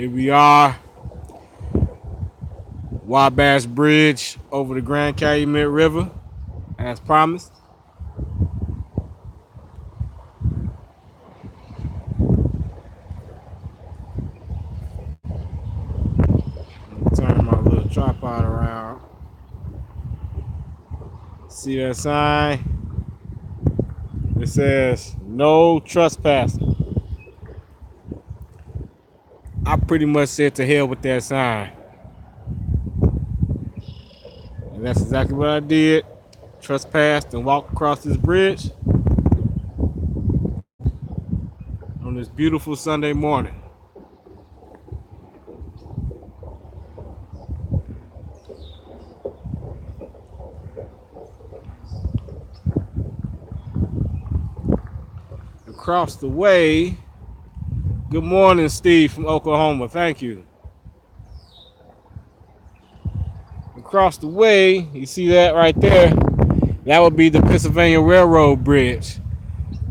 Here we are, Wabash Bridge over the Grand Calumet River, as promised. Turn my little tripod around. See that sign? It says no trespassing. I pretty much said to hell with that sign. And that's exactly what I did. Trespassed and walked across this bridge on this beautiful Sunday morning. Across the way, good morning, Steve from Oklahoma. Thank you. Across the way, you see that right there? That would be the Pennsylvania Railroad Bridge.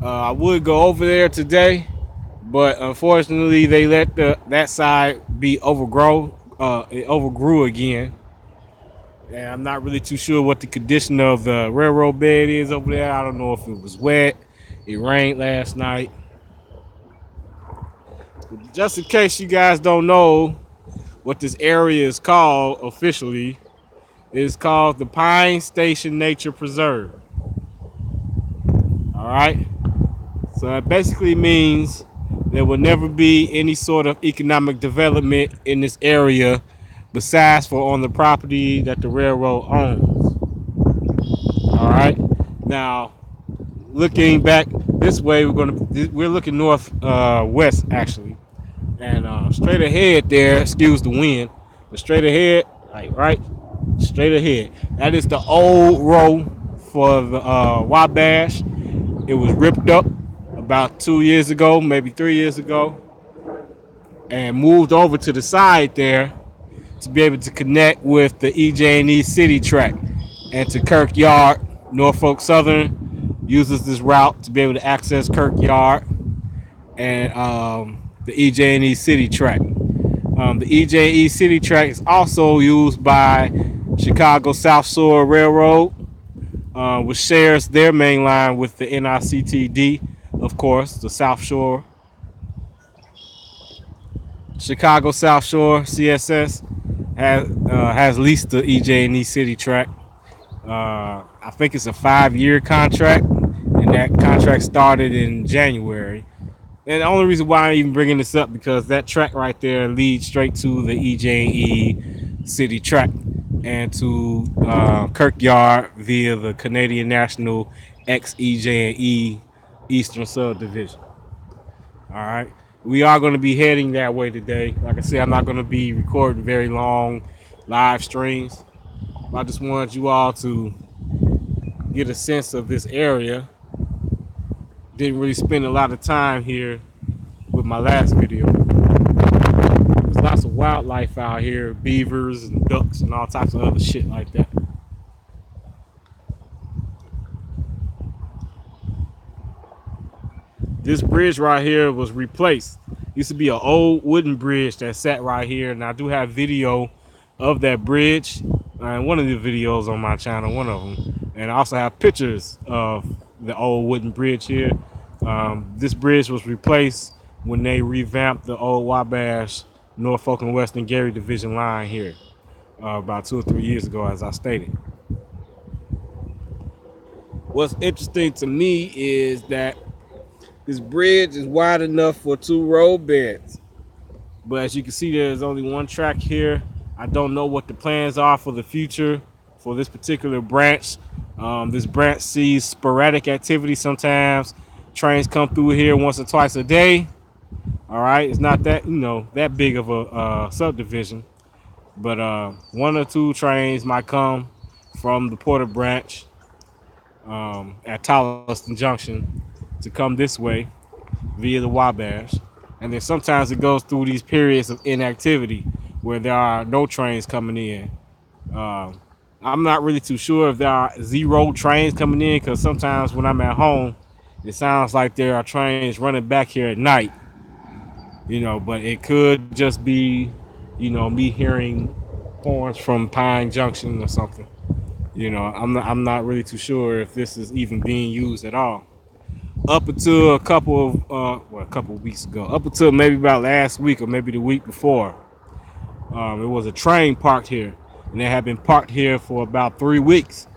I would go over there today, but unfortunately, they let that side be overgrown. It overgrew again, and I'm not really too sure what the condition of the railroad bed is over there. I don't know if it was wet. It rained last night. Just in case you guys don't know what this area is called officially, it is called the Pine Station Nature Preserve. All right. So that basically means there will never be any sort of economic development in this area besides for on the property that the railroad owns. All right. Now, looking back this way, we're looking north west actually, and straight ahead there. Excuse the wind, but straight ahead, like right, straight ahead. That is the old road for the Wabash. It was ripped up about 2 years ago, maybe 3 years ago, and moved over to the side there to be able to connect with the EJ&E City track and to Kirkyard. Norfolk Southern uses this route to be able to access Kirkyard and the EJ&E City track. The EJ&E City track is also used by Chicago South Shore Railroad, which shares their main line with the NICTD, of course, the South Shore. Chicago South Shore CSS has leased the EJ&E City track. I think it's a 5-year contract, and that contract started in January. And the only reason why I'm even bringing this up because that track right there leads straight to the EJ&E City track and to Kirkyard via the Canadian National ex-EJ&E Eastern Subdivision. All right. We are going to be heading that way today. Like I said, I'm not going to be recording very long live streams. I just wanted you all to get a sense of this area. Didn't really spend a lot of time here with my last video. There's lots of wildlife out here, beavers and ducks and all types of other shit like that. This bridge right here was replaced. Used to be an old wooden bridge that sat right here, and I do have video of that bridge and one of the videos on my channel, one of them, and I also have pictures of the old wooden bridge here. This bridge was replaced when they revamped the old Wabash, Norfolk and Western Gary Division line here about 2 or 3 years ago, as I stated. What's interesting to me is that this bridge is wide enough for 2 road beds, but as you can see, there's only one track here. I don't know what the plans are for the future for this particular branch. This branch sees sporadic activity. Sometimes trains come through here once or twice a day. All right, it's not that that big of a subdivision, but 1 or 2 trains might come from the Porter branch at Tolliston Junction to come this way via the Wabash, and then sometimes it goes through these periods of inactivity where there are no trains coming in. I'm not really too sure if there are 0 trains coming in, because sometimes when I'm at home, it sounds like there are trains running back here at night. But it could just be, me hearing horns from Pine Junction or something. I'm not really too sure if this is even being used at all. Up until a couple of weeks ago, up until maybe about last week or maybe the week before, it was a train parked here, and it had been parked here for about 3 weeks,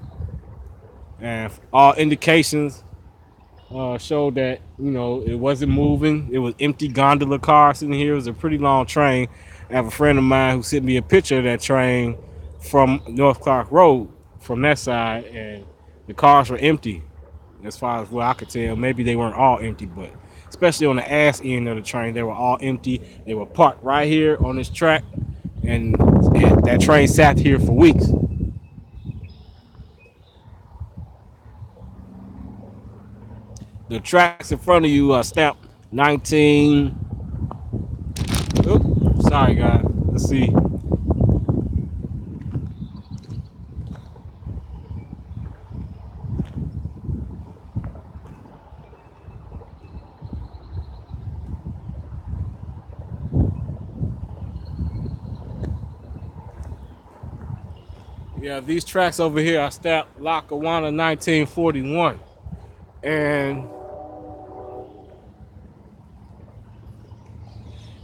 and all indications showed that it wasn't moving. It was empty gondola cars sitting here. It was a pretty long train. I have a friend of mine who sent me a picture of that train from North Clark Road from that side, and the cars were empty. As far as what I could tell, maybe they weren't all empty, but especially on the ass end of the train, they were all empty. They were parked right here on this track, and that train sat here for weeks. The tracks in front of you are stamped 19. Oops, sorry, guys. Let's see. Yeah, these tracks over here are stamped Lackawanna 1941. And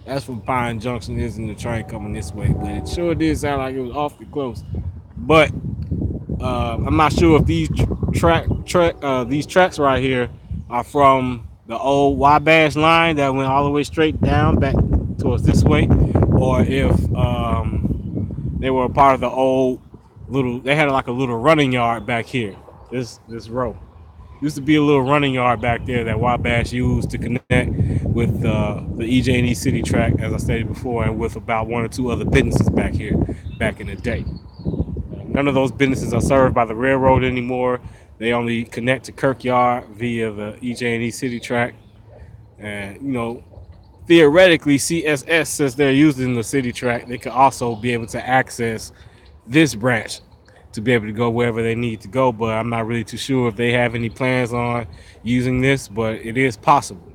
that's from Pine Junction, isn't the train coming this way? But it sure did sound like it was awfully close. But I'm not sure if these tracks right here are from the old Wabash line that went all the way straight down back towards this way, or if they were a part of the old little. They had like a little running yard back here. This row used to be a little running yard back there that Wabash used to connect with the EJ&E City track, as I stated before, and with about one or two other businesses back here back in the day. None of those businesses are served by the railroad anymore. They only connect to Kirkyard via the EJ&E City track. And, theoretically, CSS, since they're using the city track, they could also be able to access this branch to be able to go wherever they need to go. But I'm not really too sure if they have any plans on using this, but it is possible.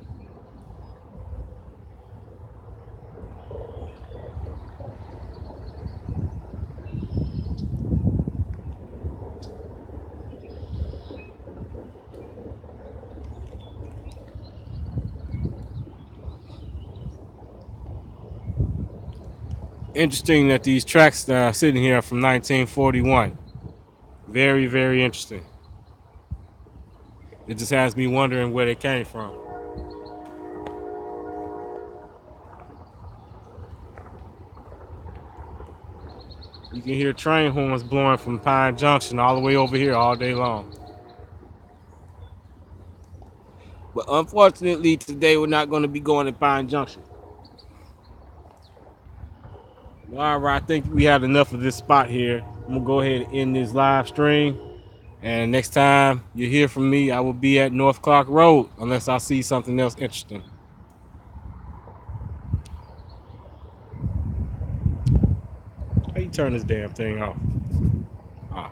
Interesting that these tracks that are sitting here are from 1941. Very, very interesting. It just has me wondering where they came from. You can hear train horns blowing from Pine Junction all the way over here all day long. But unfortunately, today we're not going to be going to Pine Junction. All right, I think we had enough of this spot here. I'm going to go ahead and end this live stream. And next time you hear from me, I will be at North Clark Road unless I see something else interesting. How you turn this damn thing off? Ah.